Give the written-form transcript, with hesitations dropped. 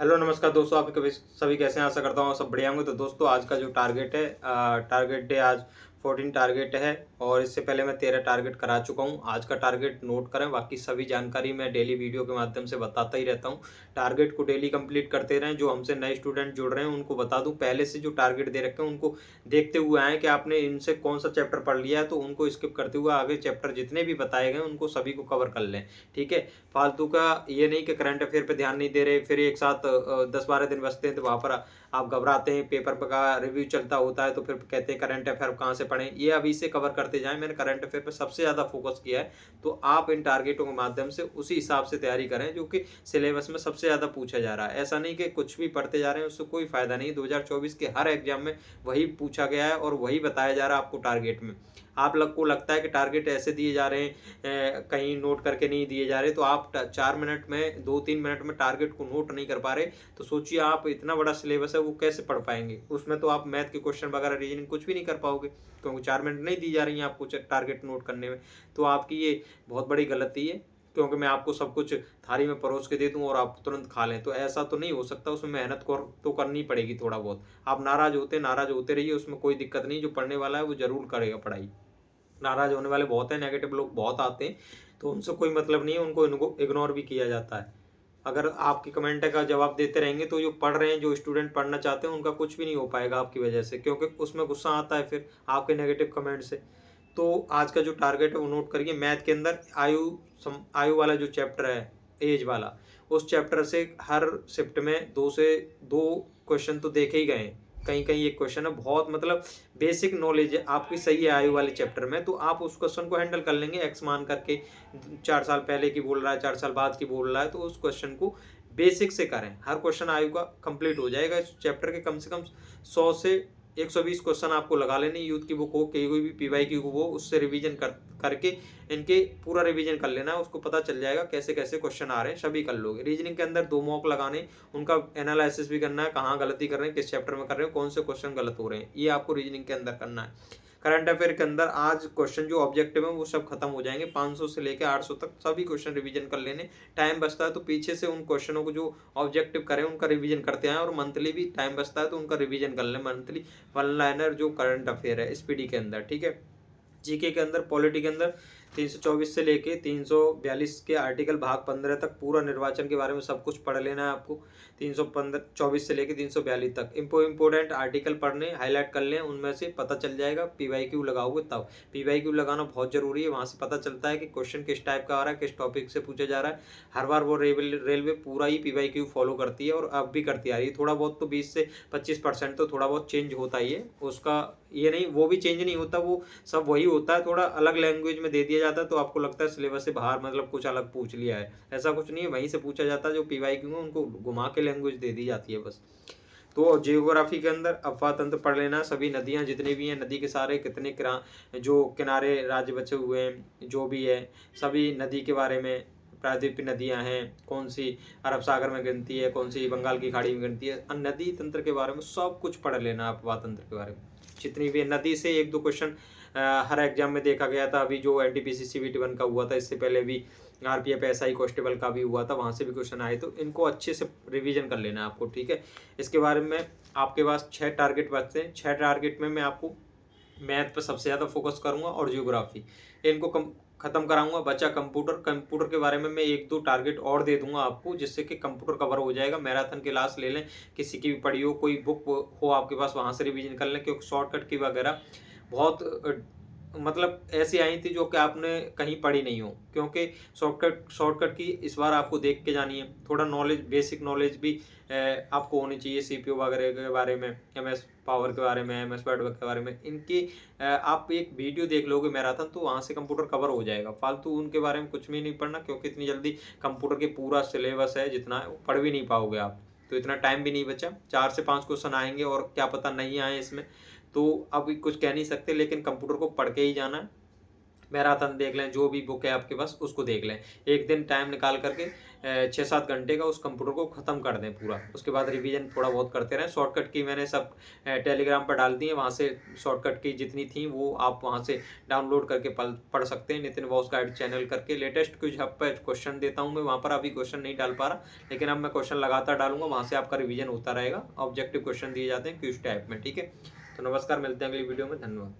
Hello नमस्कार दोस्तों, आप कभी सभी कैसे हैं? आशा करता हूँ सब बढ़िया होंगे। तो दोस्तों आज का जो टारगेट है, टारगेट डे आज 14 टारगेट है और इससे पहले मैं 13 टारगेट करा चुका हूँ। आज का टारगेट नोट करें, बाकी सभी जानकारी मैं डेली वीडियो के माध्यम से बताता ही रहता हूँ। टारगेट को डेली कंप्लीट करते रहें। जो हमसे नए स्टूडेंट जुड़ रहे हैं उनको बता दूँ, पहले से जो टारगेट दे रखे हैं उनको देखते हुए आएँ कि आपने इनसे कौन सा चैप्टर पढ़ लिया है, तो उनको स्किप करते हुए आगे चैप्टर जितने भी बताए गए उनको सभी को कवर कर लें। ठीक है, फालतू का ये नहीं कि करंट अफेयर पे ध्यान नहीं दे रहे, फिर एक साथ 10-12 दिन बचते हैं तो वहाँ पर आप घबराते हैं। पेपर का रिव्यू चलता होता है तो फिर कहते हैं करंट अफेयर कहाँ से पढ़ें। ये अभी से कवर करते जाएं। मैंने करंट अफेयर पे सबसे ज़्यादा फोकस किया है, तो आप इन टारगेटों के माध्यम से उसी हिसाब से तैयारी करें जो कि सिलेबस में सबसे ज़्यादा पूछा जा रहा है। ऐसा नहीं कि कुछ भी पढ़ते जा रहे हैं, उससे कोई फायदा नहीं। 2024 के हर एग्जाम में वही पूछा गया है और वही बताया जा रहा है आपको टारगेट में। आप लोग को लगता है कि टारगेट ऐसे दिए जा रहे हैं, कहीं नोट करके नहीं दिए जा रहे, तो आप 4 मिनट में 2-3 मिनट में टारगेट को नोट नहीं कर पा रहे, तो सोचिए आप इतना बड़ा सिलेबस है वो कैसे पढ़ पाएंगे। उसमें तो आप मैथ के क्वेश्चन वगैरह रीजनिंग कुछ भी नहीं कर पाओगे, क्योंकि 4 मिनट नहीं दी जा रही है आपको टारगेट नोट करने में। तो आपकी ये बहुत बड़ी गलती है, क्योंकि मैं आपको सब कुछ थाली में परोस के दे दूं और आप तुरंत खा लें, तो ऐसा तो नहीं हो सकता। उसमें मेहनत तो करनी पड़ेगी थोड़ा बहुत। आप नाराज होते रहिए, उसमें कोई दिक्कत नहीं। जो पढ़ने वाला है वो जरूर करेगा पढ़ाई। नाराज होने वाले बहुत हैं, नेगेटिव लोग बहुत आते हैं, तो उनसे कोई मतलब नहीं है, उनको इग्नोर भी किया जाता है। अगर आपकी कमेंट का जवाब देते रहेंगे तो जो पढ़ रहे हैं, जो स्टूडेंट पढ़ना चाहते हैं, उनका कुछ भी नहीं हो पाएगा आपकी वजह से, क्योंकि उसमें गुस्सा आता है फिर आपके नेगेटिव कमेंट से। तो आज का जो टारगेट है वो नोट करिए। मैथ के अंदर आयु वाला जो चैप्टर है, एज वाला, उस चैप्टर से हर शिफ्ट में 2 क्वेश्चन तो देखे ही गए हैं। कहीं कहीं एक क्वेश्चन है बहुत, मतलब बेसिक नॉलेज है आपकी सही है आयु वाले चैप्टर में, तो आप उस क्वेश्चन को हैंडल कर लेंगे। एक्स मान करके 4 साल पहले की बोल रहा है, 4 साल बाद की बोल रहा है, तो उस क्वेश्चन को बेसिक से करें। हर क्वेश्चन आयु का कंप्लीट हो जाएगा। इस चैप्टर के कम से कम 100 से 120 क्वेश्चन आपको लगा लेने। यूथ की बुक हो, कोई भी पीवाई की बुक हो, उससे रिवीजन करके इनके पूरा रिवीजन कर लेना है। उसको पता चल जाएगा कैसे कैसे क्वेश्चन आ रहे हैं, सभी कर लोगे। रीजनिंग के अंदर 2 मॉक लगाने, उनका एनालिसिस भी करना है, कहाँ गलती कर रहे हैं, किस चैप्टर में कर रहे हैं, कौन से क्वेश्चन गलत हो रहे हैं, ये आपको रीजनिंग के अंदर करना है। करंट अफेयर के अंदर आज क्वेश्चन जो ऑब्जेक्टिव है वो सब खत्म हो जाएंगे। 500 से लेकर 800 तक सभी क्वेश्चन रिवीजन कर लेने। टाइम बचता है तो पीछे से उन क्वेश्चनों को जो ऑब्जेक्टिव करें उनका रिवीजन करते हैं, और मंथली भी टाइम बचता है तो उनका रिवीजन कर लें। मंथली वन लाइनर जो करंट अफेयर है एसपीडी के अंदर, ठीक है। जीके के अंदर, पॉलिटी के अंदर 324 से लेके 342 के आर्टिकल भाग 15 तक पूरा निर्वाचन के बारे में सब कुछ पढ़ लेना है आपको। 324 से लेके 342 तक इम्पोर्टेंट आर्टिकल पढ़ने, हाईलाइट कर लें, उनमें से पता चल जाएगा। पीवाईक्यू लगाओगे तब, पीवाईक्यू लगाना बहुत जरूरी है। वहाँ से पता चलता है कि क्वेश्चन किस टाइप का आ रहा है, किस टॉपिक से पूछा जा रहा है। हर बार वो रेलवे पूरा ही पीवाईक्यू फॉलो करती है और अब भी करती आ रही है। थोड़ा बहुत तो 20 से 25% तो थोड़ा बहुत चेंज होता ही है उसका, ये नहीं वो भी चेंज नहीं होता, वो सब वही होता है, थोड़ा अलग लैंग्वेज में दे दिया जाता है, तो आपको लगता है सिलेबस से बाहर, मतलब कुछ अलग पूछ लिया है। ऐसा कुछ नहीं है, वहीं से पूछा जाता है। जो पीवाईक्यू है उनको घुमा के लैंग्वेज दे दी जाती है बस। तो जियोग्राफी के अंदर अफवाह तंत्र पढ़ लेना। सभी नदियां जितनी भी हैं, नदी के सारे कितने जो किनारे राज्य बचे हुए हैं, जो भी है सभी नदी के बारे में, प्रायद्वीपीय नदियां हैं, कौन सी अरब सागर में गिनती है, कौन सी बंगाल की खाड़ी में गिनती है, नदी तंत्र के बारे में सब कुछ पढ़ लेना। अफवाह तंत्र के बारे में जितनी भी नदी से 1-2 क्वेश्चन हर एग्जाम में देखा गया था। अभी जो एनटीपीसी सीबीटी 1 का हुआ था, इससे पहले भी आरपीएफ एसआई कांस्टेबल का भी हुआ था, वहां से भी क्वेश्चन आए, तो इनको अच्छे से रिवीजन कर लेना है आपको, ठीक है। इसके बारे में आपके पास 6 टारगेट बचते हैं। 6 टारगेट में मैं आपको मैथ पर सबसे ज़्यादा फोकस करूंगा और जियोग्राफी, इनको खत्म कराऊंगा। बचा कंप्यूटर। कंप्यूटर के बारे में मैं 1-2 टारगेट और दे दूंगा आपको, जिससे कि कंप्यूटर कवर हो जाएगा। मैराथन क्लास ले लें, किसी की भी पढ़ी हो, कोई बुक हो आपके पास वहां से रिवीजन कर लें, क्योंकि शॉर्टकट की वगैरह बहुत मतलब ऐसी आई थी जो कि आपने कहीं पढ़ी नहीं हो, क्योंकि शॉर्टकट की इस बार आपको देख के जानी है। थोड़ा नॉलेज, बेसिक नॉलेज भी आपको होनी चाहिए सीपीयू वगैरह के बारे में, एमएस पावर के बारे में, एमएस वर्ड के बारे में। इनकी आप एक वीडियो देख लोगे मैराथन, तो वहाँ से कंप्यूटर कवर हो जाएगा। फालतू उनके बारे में कुछ भी नहीं पढ़ना, क्योंकि इतनी जल्दी कंप्यूटर के पूरा सिलेबस है जितना है वो पढ़ भी नहीं पाओगे आप, तो इतना टाइम भी नहीं बचा। 4 से 5 क्वेश्चन आएंगे और क्या पता नहीं आए इसमें, तो अब कुछ कह नहीं सकते, लेकिन कंप्यूटर को पढ़ के ही जाना है। मैराथन देख लें, जो भी बुक है आपके पास उसको देख लें। एक दिन टाइम निकाल करके 6-7 घंटे का उस कंप्यूटर को ख़त्म कर दें पूरा। उसके बाद रिवीजन थोड़ा बहुत करते रहें। शॉर्टकट की मैंने सब टेलीग्राम पर डाल दी है, वहाँ से शॉर्टकट की जितनी थी वो आप वहाँ से डाउनलोड करके पढ़ सकते हैं। नितिन बॉस गाइड चैनल करके लेटेस्ट क्विज हब पे क्वेश्चन देता हूँ मैं, वहाँ पर अभी क्वेश्चन नहीं डाल पा रहा, लेकिन अब मैं क्वेश्चन लगातार डालूंगा, वहाँ से आपका रिवीजन होता रहेगा। ऑब्जेक्टिव क्वेश्चन दिए जाते हैं क्विज टाइप में, ठीक है। तो नमस्कार, मिलते हैं अगली वीडियो में, धन्यवाद।